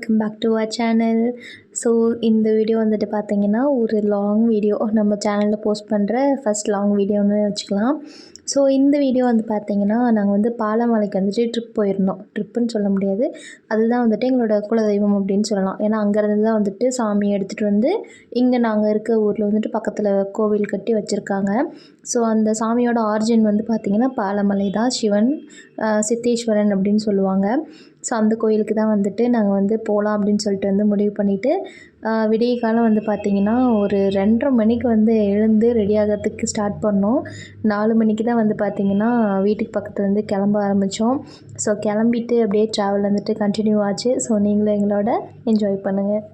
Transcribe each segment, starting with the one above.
Welcome back to our channel. So இந்த video வந்துட்டு பார்த்தீங்கன்னா ஒரு லாங் வீடியோ நம்ம சேனலில் போஸ்ட் பண்ணுற ஃபஸ்ட் லாங் வீடியோன்னு வச்சுக்கலாம். ஸோ இந்த வீடியோ வந்து பார்த்திங்கன்னா நாங்கள் வந்து பாலமலைக்கு வந்துட்டு ட்ரிப் போயிருந்தோம். ட்ரிப்புன்னு சொல்ல முடியாது, அதுதான் வந்துட்டு எங்களோட குலதெய்வம் அப்படின்னு சொல்லலாம். ஏன்னா அங்கேருந்து தான் வந்துட்டு சாமி எடுத்துகிட்டு வந்து இங்கே நாங்கள் இருக்க ஊரில் வந்துட்டு பக்கத்தில் கோவில் கட்டி வச்சுருக்காங்க. ஸோ அந்த சாமியோட ஆரிஜின் வந்து பார்த்திங்கன்னா பாலமலை தான், சிவன் சித்தேஸ்வரன் அப்படின்னு சொல்லுவாங்க. ஸோ அந்த கோயிலுக்கு தான் வந்துட்டு நாங்கள் வந்து போகலாம் அப்படின்னு சொல்லிட்டு வந்து முடிவு பண்ணிவிட்டு விடிய காலம் வந்து பார்த்திங்கன்னா ஒரு 2:30 மணிக்கு வந்து எழுந்து ரெடி ஆகிறதுக்கு ஸ்டார்ட் பண்ணோம். 4 மணிக்கு தான் வந்து பார்த்திங்கன்னா வீட்டுக்கு பக்கத்தில் வந்து கிளம்ப ஆரம்பித்தோம். ஸோ கிளம்பிட்டு அப்படியே ட்ராவல் வந்துட்டு கண்டினியூ ஆச்சு. ஸோ நீங்களும் எங்களோட என்ஜாய் பண்ணுங்கள்.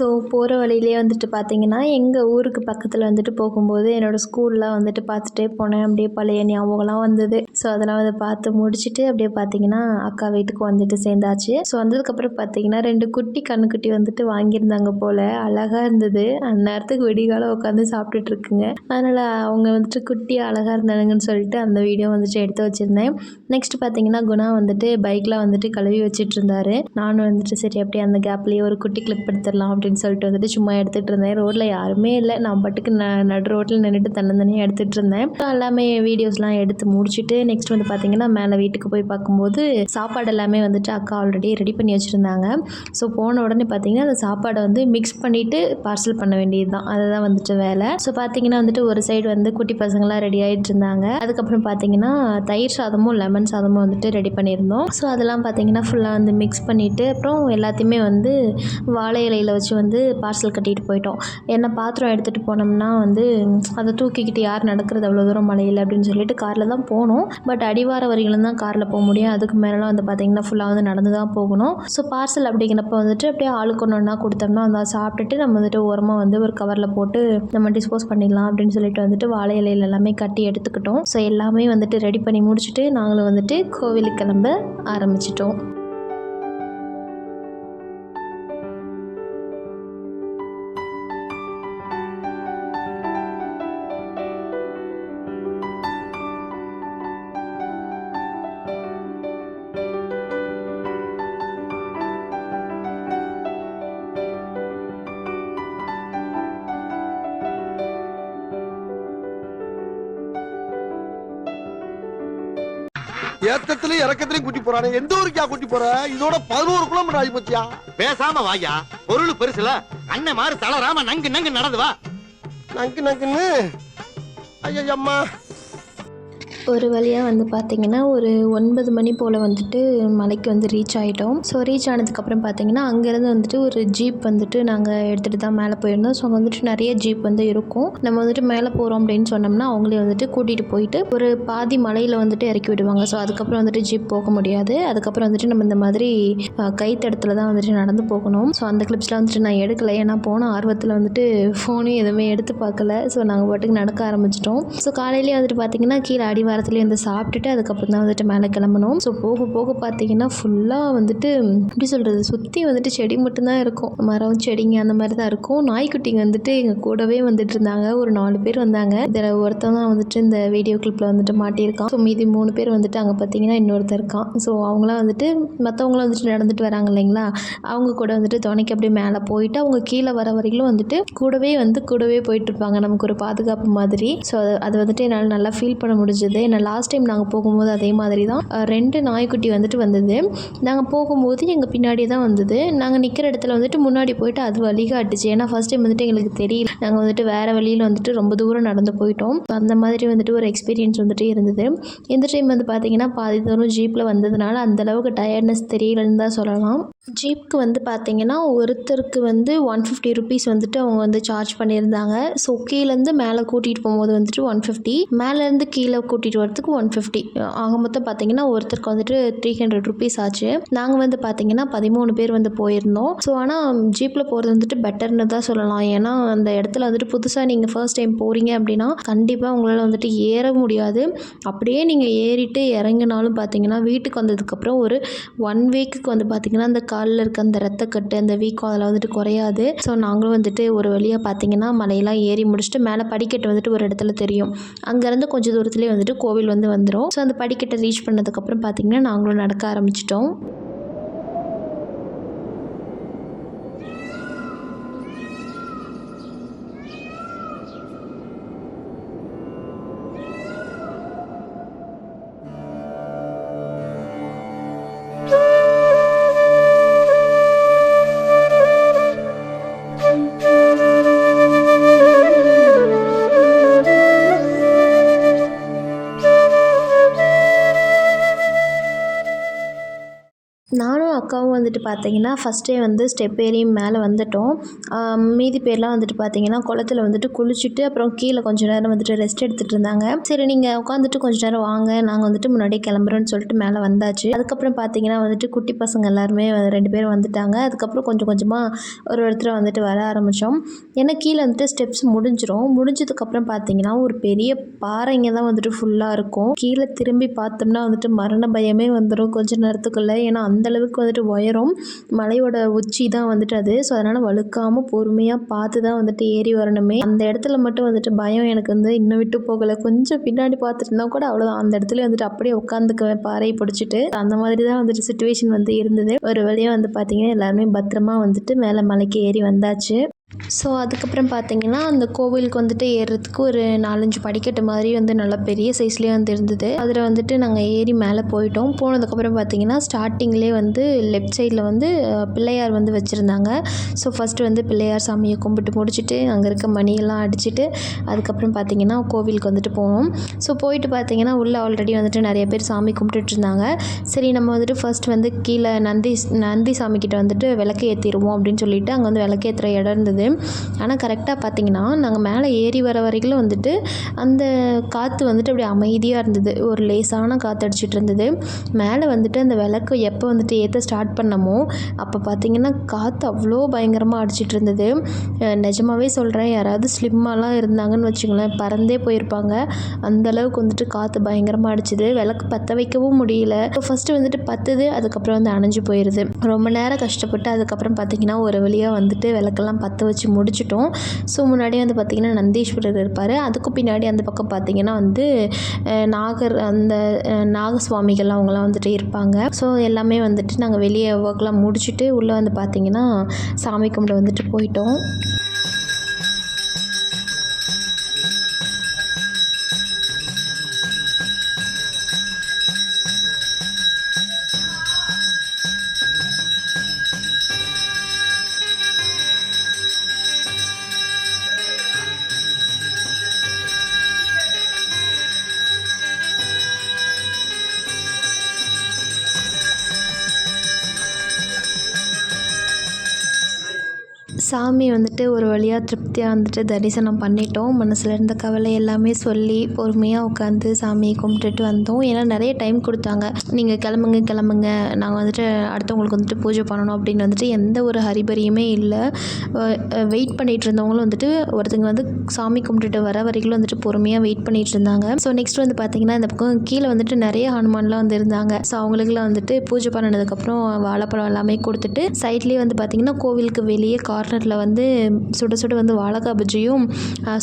ஸோ போகிற வழியிலே வந்துட்டு பார்த்திங்கன்னா எங்கள் ஊருக்கு பக்கத்தில் வந்துட்டு போகும்போது என்னோடய ஸ்கூல்லாம் வந்துட்டு பார்த்துட்டே போனேன். அப்படியே பழைய ஞாபகம்லாம் வந்தது. ஸோ அதெல்லாம் வந்து பார்த்து முடிச்சுட்டு அப்படியே பார்த்திங்கன்னா அக்கா வீட்டுக்கு வந்துட்டு சேர்ந்தாச்சு. ஸோ வந்ததுக்கப்புறம் பார்த்திங்கன்னா 2 குட்டி கண்ணுக்குட்டி வந்துட்டு வாங்கியிருந்தாங்க போல், அழகாக இருந்தது. அந்த நேரத்துக்கு வெடிகாலம் உட்காந்து சாப்பிட்டுட்டு இருக்குங்க. அதனால் அவங்க வந்துட்டு குட்டியாக அழகாக இருந்தானுங்கன்னு சொல்லிட்டு அந்த வீடியோ வந்துட்டு எடுத்து வச்சுருந்தேன். நெக்ஸ்ட் பார்த்திங்கன்னா குணா வந்துட்டு பைக்கில் வந்துட்டு கழுவி வச்சுட்டு இருந்தார். நானும் வந்துட்டு சரி அப்படியே அந்த கேப்லேயே ஒரு குட்டி கிளிப் எடுத்துடலாம் அப்படின்னு சொல்லிட்டு வந்துட்டு சும்மா எடுத்துகிட்டு இருந்தேன். ரோட்டில் யாருமே இல்லை, நான் பாட்டுக்கு நடு ரோட்டில் நின்றுட்டு தனித்தனியாக எடுத்துகிட்டு இருந்தேன். எல்லாமே வீடியோஸ்லாம் எடுத்து முடிச்சுட்டு நெக்ஸ்ட் வந்து பார்த்திங்கன்னா மேலே வீட்டுக்கு போய் பார்க்கும்போது சாப்பாடு எல்லாமே வந்துட்டு அக்கா ஆல்ரெடி ரெடி பண்ணி வச்சுருந்தாங்க. ஸோ போன உடனே பார்த்திங்கன்னா அந்த சாப்பாடை வந்து மிக்ஸ் பண்ணிவிட்டு பார்சல் பண்ண வேண்டியது தான், அதுதான் வந்துட்டு வேலை. ஸோ பார்த்திங்கன்னா வந்துட்டு ஒரு சைடு வந்து குட்டி பசங்களாம் ரெடி ஆகிட்டு இருந்தாங்க. அதுக்கப்புறம் பார்த்திங்கன்னா தயிர் சாதமும் லெமன் சாதமும் வந்துட்டு ரெடி பண்ணியிருந்தோம். ஸோ அதெல்லாம் பார்த்திங்கன்னா ஃபுல்லாக வந்து மிக்ஸ் பண்ணிவிட்டு அப்புறம் எல்லாத்தையுமே வந்து வாழை இலையில் வச்சு வந்து பார்சல் கட்டிட்டு போயிட்டோம். ஏன்னா பாத்திரம் எடுத்துகிட்டு போனோம்னா வந்து அதை தூக்கிக்கிட்டு யார் நடக்கிறது அவ்வளோ தூரம் மலையில் அப்படின்னு சொல்லிட்டு காரில் தான் போனோம். பட் அடிவார வரையிலும் தான் காரில் போக முடியும், அதுக்கு மேலாம் வந்து பார்த்திங்கன்னா ஃபுல்லாக வந்து நடந்து தான் போகணும். ஸோ பார்சல் அப்படிங்கிறப்ப வந்துட்டு அப்படியே ஆளுக்கு ஒன்றா கொடுத்தோம்னா அதை சாப்பிட்டுட்டு நம்ம வந்துட்டு ஓரமாக வந்து ஒரு கவரில் போட்டு நம்ம டிஸ்போஸ் பண்ணிடலாம் அப்படின்னு சொல்லிட்டு வந்துட்டு வாழை இலையில் எல்லாமே கட்டி எடுத்துக்கிட்டோம். ஸோ எல்லாமே வந்துட்டு ரெடி பண்ணி முடிச்சுட்டு நாங்களும் வந்துட்டு கோவிலுக்கு கிளம்ப ஆரம்பிச்சிட்டோம். ஏத்தத்திலயும் இறக்கத்திலயும் கூட்டி போறானே, எந்த ஊருக்கா கூட்டி போற? இதோட 11 கிலோமீட்டர் ஆகி போச்சியா? பேசாம வாயா, பொருள் பெருசுல அண்ணன் மாறு தளராம நங்கு நங்கு நடந்து வா. நங்கு நங்குன்னு ஐயம்மா. ஒரு வழியாக வந்து பார்த்திங்கன்னா ஒரு 9 மணி போல் வந்துட்டு மலைக்கு வந்து ரீச் ஆகிட்டோம். ஸோ ரீச் ஆனதுக்கப்புறம் பார்த்திங்கன்னா அங்கேருந்து வந்துட்டு ஒரு ஜீப் வந்துட்டு நாங்கள் எடுத்துகிட்டு தான் மேலே போயிருந்தோம். ஸோ வந்துட்டு நிறைய ஜீப் வந்து இருக்கும். நம்ம வந்துட்டு மேலே போகிறோம் அப்படின்னு சொன்னோம்னா அவங்களே வந்துட்டு கூட்டிகிட்டு போயிட்டு ஒரு பாதி மலையில் வந்துட்டு இறக்கி விடுவாங்க. ஸோ அதுக்கப்புறம் வந்துட்டு ஜீப் போக முடியாது. அதுக்கப்புறம் வந்துட்டு நம்ம இந்த மாதிரி கைத்தடத்தில் தான் வந்துட்டு நடந்து போகணும். ஸோ அந்த கிளிப்ஸ்லாம் வந்துட்டு நான் எடுக்கலை, ஏன்னா போன ஆர்வத்தில் வந்துட்டு ஃபோனையும் எதுவுமே எடுத்து பார்க்கல. ஸோ நாங்கள் பாட்டுக்கு நடக்க ஆரம்பிச்சிட்டோம். ஸோ காலையிலேயே வந்துட்டு பார்த்திங்கன்னா கீழே அடிவாரத்துலேயே வந்து சாப்பிட்டுட்டு அதுக்கப்புறம் தான் வந்துட்டு மேலே கிளம்பணும். ஸோ போக போக பார்த்திங்கன்னா ஃபுல்லாக வந்துட்டு எப்படி சொல்கிறது, சுற்றி வந்துட்டு செடி மட்டும்தான் இருக்கும், மரம் செடிங்க அந்த மாதிரி தான் இருக்கும். நாய்க்குட்டிங்க வந்துட்டு எங்கள் கூடவே வந்துட்டு இருந்தாங்க. ஒரு 4 பேர் வந்தாங்க. இதில் ஒருத்தன் தான் வந்துட்டு இந்த வீடியோ கிளிப்பில் வந்துட்டு மாட்டியிருக்கான். ஸோ மீதி 3 பேர் வந்துட்டு அங்கே பார்த்திங்கன்னா இன்னொருத்தர் இருக்கான். ஸோ அவங்களாம் வந்துட்டு மற்றவங்களாம் வந்துட்டு நடந்துட்டு வராங்க இல்லைங்களா, அவங்க கூட வந்துட்டு துணைக்கு அப்படியே மேலே போயிட்டு அவங்க கீழே வர வரைக்கும் வந்துட்டு கூடவே போயிட்டு இருப்பாங்க, நமக்கு ஒரு பாதுகாப்பு மாதிரி. ஸோ அது வந்துட்டு என்னால் நல்லா ஃபீல் பண்ண முடிஞ்சது. ஏன்னா லாஸ்ட் டைம் நாங்கள் போகும்போது அதே மாதிரி தான் 2 நாய்க்குட்டி வந்துட்டு வந்தது. நாங்கள் போகும்போது எங்கள் பின்னாடி தான் வந்தது. நாங்கள் நிற்கிற இடத்துல வந்துட்டு முன்னாடி போயிட்டு அது வழிகாட்டுச்சு. ஏன்னா ஃபஸ்ட் டைம் வந்துட்டு எங்களுக்கு தெரியல, நாங்கள் வந்துட்டு வேறு வழியில் வந்துட்டு ரொம்ப தூரம் நடந்து போயிட்டோம். அந்த மாதிரி வந்துட்டு ஒரு எக்ஸ்பீரியன்ஸ் வந்துட்டு இருந்தது. இந்த டைம் வந்து பார்த்திங்கன்னா பாதி தூரம் ஜீப்பில் வந்ததுனால அந்தளவுக்கு டயர்ட்னஸ் தெரியலன்னு தான் சொல்லலாம். ஜீப்க்கு வந்து பார்த்தீங்கன்னா ஒருத்தருக்கு வந்து 150 ருபீஸ் வந்துட்டு அவங்க வந்து சார்ஜ் பண்ணியிருந்தாங்க. ஸோ கீழேருந்து மேலே கூட்டிகிட்டு போகும்போது வந்துட்டு 150, மேலேருந்து கீழே கூட்டிகிட்டு வரதுக்கு 150. ஆக மொத்தம் பார்த்தீங்கன்னா ஒருத்தருக்கு வந்துட்டு 300 ருபீஸ் ஆச்சு. நாங்கள் வந்து பார்த்தீங்கன்னா 13 பேர் வந்து போயிருந்தோம். ஸோ ஆனால் ஜீப்பில் போகிறது வந்துட்டு பெட்டர்னு தான் சொல்லலாம். ஏன்னா அந்த இடத்துல வந்துட்டு புதுசாக நீங்கள் ஃபர்ஸ்ட் டைம் போகிறீங்க அப்படின்னா கண்டிப்பாக உங்களால் வந்துட்டு ஏற முடியாது. அப்படியே நீங்கள் ஏறிட்டு இறங்கினாலும் பார்த்தீங்கன்னா வீட்டுக்கு வந்ததுக்கப்புறம் ஒரு 1 வீக்குக்கு வந்து பார்த்தீங்கன்னா அந்த காலில் இருக்க அந்த ரத்தக்கட்டு அந்த வீக்கம் அதெல்லாம் வந்துட்டு குறையாது. ஸோ நாங்களும் வந்துட்டு ஒரு வழியாக பார்த்தீங்கன்னா மலையெல்லாம் ஏறி முடிச்சுட்டு மேலே படிக்கட்டு வந்துட்டு ஒரு இடத்துல தெரியும். அங்கேருந்து கொஞ்சம் தூரத்துலேயே வந்துட்டு கோவில் வந்துடும். ஸோ அந்த படிக்கட்டை ரீச் பண்ணதுக்கப்புறம் பார்த்தீங்கன்னா நாங்களும் நடக்க ஆரம்பிச்சிட்டோம். நானும் அக்காவும் வந்துட்டு பார்த்தீங்கன்னா ஃபஸ்ட்டே வந்து ஸ்டெப் ஏறி மேலே வந்துட்டோம். மீதி பேர்லாம் வந்துட்டு பார்த்தீங்கன்னா குளத்துல வந்துட்டு குளிச்சுட்டு அப்புறம் கீழே கொஞ்சம் நேரம் வந்துட்டு ரெஸ்ட் எடுத்துகிட்டு இருந்தாங்க. சரி நீங்கள் உட்காந்துட்டு கொஞ்சம் நேரம் வாங்க, நாங்கள் வந்துட்டு முன்னாடியே கிளம்புறோன்னு சொல்லிட்டு மேலே வந்தாச்சு. அதுக்கப்புறம் பார்த்தீங்கன்னா வந்துட்டு குட்டி பசங்க எல்லாருமே 2 பேர் வந்துட்டாங்க. அதுக்கப்புறம் கொஞ்சம் கொஞ்சமாக ஒருத்தர் வந்துட்டு வர ஆரம்பித்தோம். ஏன்னா கீழே வந்துட்டு ஸ்டெப்ஸ் முடிஞ்சதுக்கப்புறம் பார்த்தீங்கன்னா ஒரு பெரிய பாறைங்க தான் வந்துட்டு ஃபுல்லாக இருக்கும். கீழே திரும்பி பார்த்தோம்னா வந்துட்டு மரண பயமே வந்துடும் கொஞ்சம் நேரத்துக்குள்ளே. ஏன்னா அந்த அளவுக்கு வந்துட்டு உயரம், மலையோட உச்சி தான் வந்துட்டு அது. ஸோ அதனால் வழுக்காமல் பொறுமையாக பார்த்து தான் வந்துட்டு ஏறி வரணுமே. அந்த இடத்துல மட்டும் வந்துட்டு பயம் எனக்கு வந்து இன்னும் விட்டு போகலை. கொஞ்சம் பின்னாடி பார்த்துட்டு இருந்தால் கூட அவ்வளோதான், அந்த இடத்துல வந்துட்டு அப்படியே உட்காந்துக்குவேன் பாறையை பிடிச்சிட்டு. அந்த மாதிரி தான் வந்துட்டு சுச்சுவேஷன் வந்து இருந்தது. ஒரு வழியாக வந்து பார்த்திங்கன்னா எல்லாருமே பத்திரமா வந்துட்டு மேலே மலைக்கு ஏறி வந்தாச்சு. ஸோ அதுக்கப்புறம் பார்த்தீங்கன்னா அந்த கோவிலுக்கு வந்துட்டு ஏறுறதுக்கு ஒரு 4-5 படிக்கட்டு மாதிரி வந்து நல்லா பெரிய சைஸ்லேயே வந்து இருந்தது. அதில் வந்துட்டு நாங்கள் ஏறி மேலே போயிட்டோம். போனதுக்கப்புறம் பார்த்தீங்கன்னா ஸ்டார்டிங்லேயே வந்து லெஃப்ட் சைடில் வந்து பிள்ளையார் வந்து வச்சுருந்தாங்க. ஸோ ஃபஸ்ட்டு வந்து பிள்ளையார் சாமியை கும்பிட்டு முடிச்சுட்டு அங்கே இருக்க மணியெல்லாம் அடிச்சுட்டு அதுக்கப்புறம் பார்த்தீங்கன்னா கோவிலுக்கு வந்துட்டு போனோம். ஸோ போயிட்டு பார்த்தீங்கன்னா உள்ளே ஆல்ரெடி வந்துட்டு நிறைய பேர் சாமி கும்பிட்டுட்டு இருந்தாங்க. சரி நம்ம வந்துட்டு ஃபஸ்ட் வந்து கீழே நந்தி சாமிக்கிட்ட வந்துட்டு விளக்கு ஏற்றிடுவோம் அப்படின்னு சொல்லிட்டு அங்கே வந்து விளக்கு ஏற்றுற இடம் இருந்தது. ஆனால் கரெக்டாக பார்த்தீங்கன்னா நாங்கள் மேலே ஏறி வர வரைக்கும் வந்துட்டு அந்த காற்று வந்துட்டு அப்படியே அமைதியாக இருந்தது. ஒரு லேசான காற்று அடிச்சிட்டு இருந்தது. மேலே வந்துட்டு அந்த விளக்கு எப்போ வந்துட்டு ஏற்ற ஸ்டார்ட் பண்ணமோ அப்போ பார்த்தீங்கன்னா காற்று அவ்வளோ பயங்கரமாக அடிச்சிட்டு இருந்தது. நிஜமாகவே சொல்கிறேன், யாராவது ஸ்லிம்மாலாம் இருந்தாங்கன்னு வச்சுங்களேன் பறந்தே போயிருப்பாங்க. அந்தளவுக்கு வந்துட்டு காற்று பயங்கரமாக அடிச்சுது. விளக்கு பற்ற வைக்கவும் முடியல. ஃபஸ்ட்டு வந்துட்டு பற்றுது, அதுக்கப்புறம் வந்து அணைஞ்சு போயிடுது. ரொம்ப நேரம் கஷ்டப்பட்டு அதுக்கப்புறம் பார்த்தீங்கன்னா ஒரு வழியாக வந்துட்டு விளக்கெல்லாம் பற்ற வச்சு முடிச்சிட்டோம். ஸோ முன்னாடியே வந்து பார்த்திங்கன்னா நந்தீஸ்வரர் இருப்பார். அதுக்கு பின்னாடி அந்த பக்கம் பார்த்திங்கன்னா வந்து நாகசுவாமிகள் அவங்களாம் வந்துட்டு இருப்பாங்க. ஸோ எல்லாமே வந்துட்டு நாங்கள் வெளியே ஒர்க்லாம் முடிச்சுட்டு உள்ளே வந்து பார்த்திங்கன்னா சாமி கும்பிட வந்துட்டு போயிட்டோம். சாமி வந்துட்டு ஒரு வழியாக திருப்தியாக வந்துட்டு தரிசனம் பண்ணிட்டோம். மனசில் இருந்த கவலை எல்லாமே சொல்லி பொறுமையாக உட்காந்து சாமியை கும்பிட்டுட்டு வந்தோம். ஏன்னா நிறைய டைம் கொடுத்தாங்க, நீங்கள் கிளம்புங்க, நாங்கள் வந்துட்டு அடுத்தவங்களுக்கு வந்துட்டு பூஜை பண்ணணும் அப்படின்னு வந்துட்டு எந்த ஒரு ஹரிபரியுமே இல்லை. வெயிட் பண்ணிகிட்டு இருந்தவங்களும் வந்துட்டு ஒருத்தங்க வந்து சாமி கும்பிட்டுட்டு வர வரைக்கும் வந்துட்டு பொறுமையாக வெயிட் பண்ணிகிட்டு இருந்தாங்க. ஸோ நெக்ஸ்ட் வந்து பார்த்திங்கன்னா இந்த பக்கம் கீழே வந்துட்டு நிறைய ஹனுமான்லாம் வந்து இருந்தாங்க. ஸோ அவங்களுக்குலாம் வந்துட்டு பூஜை பண்ணினதுக்கப்புறம் வாழைப்பழம் எல்லாமே கொடுத்துட்டு சைட்லேயே வந்து பார்த்திங்கன்னா கோவிலுக்கு வெளியே கார்னரில் வந்து சுட சுட வந்து வாழைக்காய் பஜ்ஜியும்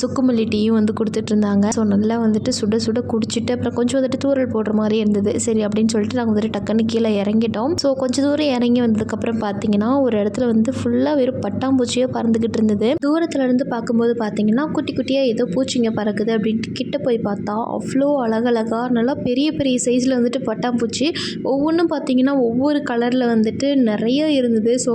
சுக்குமல்லி டீயும் வந்து கொடுத்துட்டு இருந்தாங்க. ஸோ நல்லா வந்துட்டு சுட சுட குடிச்சிட்டு அப்புறம் கொஞ்சம் வந்துட்டு தூரல் போடுற மாதிரி இருந்தது. சரி அப்படின்னு சொல்லிட்டு நாங்கள் வந்துட்டு டக்குன்னு கீழே இறங்கிட்டோம். ஸோ கொஞ்சம் தூரம் இறங்கி வந்ததுக்கப்புறம் பார்த்தீங்கன்னா ஒரு இடத்துல வந்து ஃபுல்லாக வெறும் பட்டாம்பூச்சியாக பறந்துக்கிட்டு இருந்தது. தூரத்தில் இருந்து பார்க்கும்போது பார்த்தீங்கன்னா குட்டி குட்டியாக ஏதோ பூச்சிங்க பறக்குது அப்படின்ட்டு கிட்ட போய் பார்த்தா அவ்வளோ அழகழகாக நல்லா பெரிய பெரிய சைஸில் வந்துட்டு பட்டாம்பூச்சி ஒவ்வொன்றும் பார்த்தீங்கன்னா ஒவ்வொரு கலரில் வந்துட்டு நிறைய இருந்தது. ஸோ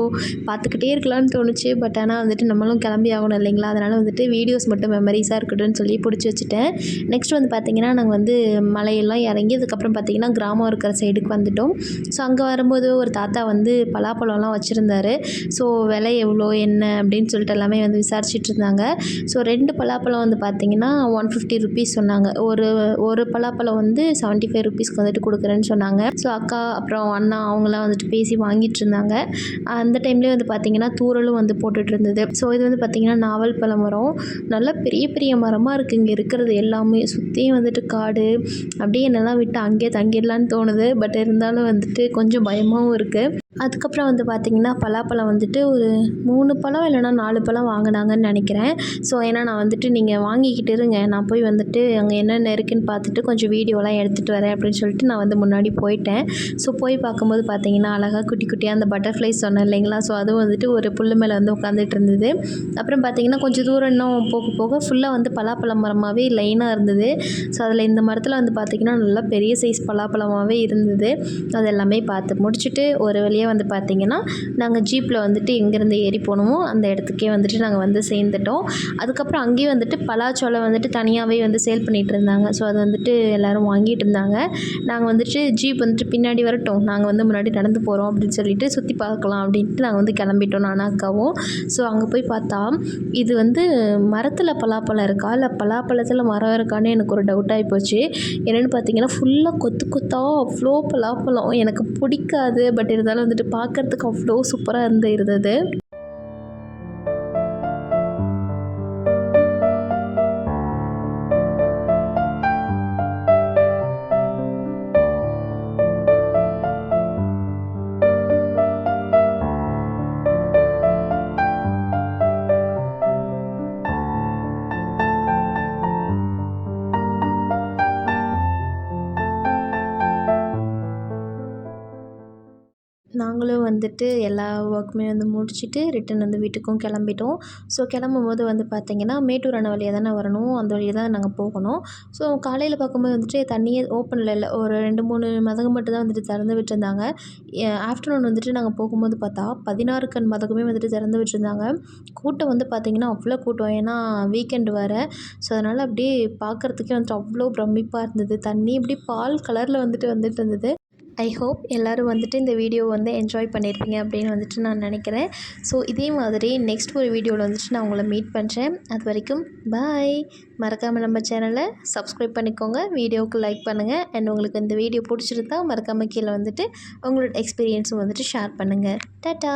பார்த்துக்கிட்டே இருக்கலாம்னு தோணுச்சு. பட் பட் ஆனால் வந்துட்டு நம்மளும் கிளம்பி ஆகணும் இல்லைங்களா, அதனால் வந்துட்டு வீடியோஸ் மட்டும் மெமரிஸாக இருக்கட்டும்னு சொல்லி பிடிச்சி வச்சுட்டேன். நெக்ஸ்ட் வந்து பார்த்திங்கன்னா நாங்கள் வந்து மலையெல்லாம் இறங்கி அதுக்கப்புறம் பார்த்திங்கன்னா கிராமம் இருக்கிற சைடுக்கு வந்துவிட்டோம். ஸோ அங்கே வரும்போது ஒரு தாத்தா வந்து பலாப்பழம்லாம் வச்சுருந்தாரு. ஸோ விலை எவ்வளோ என்ன அப்படின்னு சொல்லிட்டு எல்லாமே வந்து விசாரிச்சுட்டு இருந்தாங்க. ஸோ 2 பலாப்பழம் வந்து பார்த்திங்கன்னா 150 ருபீஸ் சொன்னாங்க. ஒரு பலாப்பழம் வந்து 75 ருபீஸ்க்கு வந்துட்டு கொடுக்குறேன்னு சொன்னாங்க. ஸோ அக்கா அப்புறம் அண்ணா அவங்களாம் வந்துட்டு பேசி வாங்கிட்டு இருந்தாங்க. அந்த டைம்லேயே வந்து பார்த்திங்கன்னா தூறலும் வந்து போட்டுட்டு இருந்தது. ஸோ இது வந்து பார்த்திங்கன்னா நாவல் பழ மரம். நல்லா பெரிய பெரிய மரமாக இருக்குது இங்கே இருக்கிறது எல்லாமே. சுற்றியும் வந்துட்டு காடு. அப்படியே என்னெல்லாம் விட்டு அங்கேயே தங்கிடலான்னு தோணுது. பட் இருந்தாலும் வந்துட்டு கொஞ்சம் பயமாகவும் இருக்குது. அதுக்கப்புறம் வந்து பார்த்திங்கன்னா பலாப்பழம் வந்துட்டு ஒரு 3 பழம் இல்லைனா 4 பழம் வாங்கினாங்கன்னு நினைக்கிறேன். ஸோ ஏன்னா நான் வந்துட்டு நீங்கள் வாங்கிக்கிட்டு இருங்க, நான் போய் வந்துட்டு அங்கே என்னென்ன இருக்குதுன்னு பார்த்துட்டு கொஞ்சம் வீடியோலாம் எடுத்துகிட்டு வரேன் அப்படின்னு சொல்லிட்டு நான் வந்து முன்னாடி போயிட்டேன். ஸோ போய் பார்க்கும்போது பார்த்திங்கன்னா அழகாக குட்டி குட்டியாக அந்த பட்டர்ஃப்ளைஸ் சொன்னேன் இல்லைங்களா, ஸோ அதுவும் வந்துட்டு ஒரு புல்லு மேலே வந்து உட்காந்துட்டு இருந்தது. அப்புறம் பார்த்திங்கன்னா கொஞ்சம் தூரம் இன்னும் போக போக ஃபுல்லாக வந்து பலாப்பழ மரமாகவே லைனாக இருந்தது. ஸோ அதில் இந்த மரத்தில் வந்து பார்த்திங்கன்னா நல்லா பெரிய சைஸ் பலாப்பழமாகவே இருந்தது. அது எல்லாமே பார்த்து முடிச்சுட்டு ஒரு வழியாக வந்து பார்த்திங்கன்னா நாங்கள் ஜீப்பில் வந்துட்டு எங்கேருந்து ஏறி போகணுமோ அந்த இடத்துக்கே வந்துட்டு நாங்கள் வந்து சேர்ந்துட்டோம். அதுக்கப்புறம் அங்கேயும் வந்துட்டு பலாச்சோளம் வந்துட்டு தனியாகவே வந்து சேல் பண்ணிகிட்டு இருந்தாங்க. ஸோ அது வந்துட்டு எல்லோரும் வாங்கிட்டு இருந்தாங்க. நாங்கள் வந்துட்டு ஜீப் வந்துட்டு பின்னாடி வரட்டும், நாங்கள் வந்து முன்னாடி நடந்து போகிறோம் அப்படின்னு சொல்லிட்டு சுற்றி பார்க்கலாம் அப்படின்ட்டு நாங்கள் வந்து கிளம்பிட்டோம் நானும் அக்காவும். ஸோ அங்கே போய் பார்த்தா இது வந்து மரத்தில் பலாப்பழம் இருக்கா இல்லை பலாப்பழத்தில் மரம் இருக்கான்னு எனக்கு ஒரு டவுட் ஆகி போச்சு. என்னென்னு பார்த்தீங்கன்னா ஃபுல்லாக கொத்து கொத்தாக அவ்வளோ பலாப்பழம். எனக்கு பிடிக்காது, பட் இருந்தாலும் வந்துட்டு பார்க்குறதுக்கு அவ்வளோ சூப்பராக இருந்தது. நாங்களும் வந்துட்டு எல்லா ஒர்க்குமே வந்து முடிச்சுட்டு ரிட்டன் வந்து வீட்டுக்கும் கிளம்பிட்டோம். ஸோ கிளம்பும்போது வந்து பார்த்திங்கன்னா மேட்டூர் அணை வழியாக தானே வரணும், அந்த வழியாக தான் நாங்கள் போகணும். ஸோ காலையில் பார்க்கும்போது வந்துட்டு தண்ணியே ஓப்பனில் இல்லை, ஒரு 2-3 மதகு மட்டும் தான் வந்துட்டு திறந்து விட்டுருந்தாங்க. ஆஃப்டர்நூன் வந்துட்டு நாங்கள் போகும்போது பார்த்தா 16 கண் மதகுமே வந்துட்டு திறந்து விட்டுருந்தாங்க. கூட்டம் வந்து பார்த்திங்கன்னா அவ்வளோ கூட்டம், ஏன்னா வீக்கெண்டு வேறு. ஸோ அதனால் அப்படியே பார்க்குறதுக்கே வந்துட்டு அவ்வளோ பிரமிப்பாக இருந்தது. தண்ணி அப்படியே பால் கலரில் வந்துட்டு இருந்தது. ஐ ஹோப் எல்லோரும் வந்துட்டு இந்த வீடியோ வந்து என்ஜாய் பண்ணியிருப்பீங்க அப்படின்னு வந்துட்டு நான் நினைக்கிறேன். ஸோ இதே மாதிரி நெக்ஸ்ட் ஒரு வீடியோவில் வந்துட்டு நான் உங்களை மீட் பண்ணுறேன். அது வரைக்கும் பாய். மறக்காமல் நம்ம சேனலை சப்ஸ்கிரைப் பண்ணிக்கோங்க, வீடியோவுக்கு லைக் பண்ணுங்கள். அண்ட் உங்களுக்கு இந்த வீடியோ பிடிச்சிருந்தா மறக்காமல் கீழே வந்துட்டு உங்களோட எக்ஸ்பீரியன்ஸும் வந்துட்டு ஷேர் பண்ணுங்கள். டாட்டா.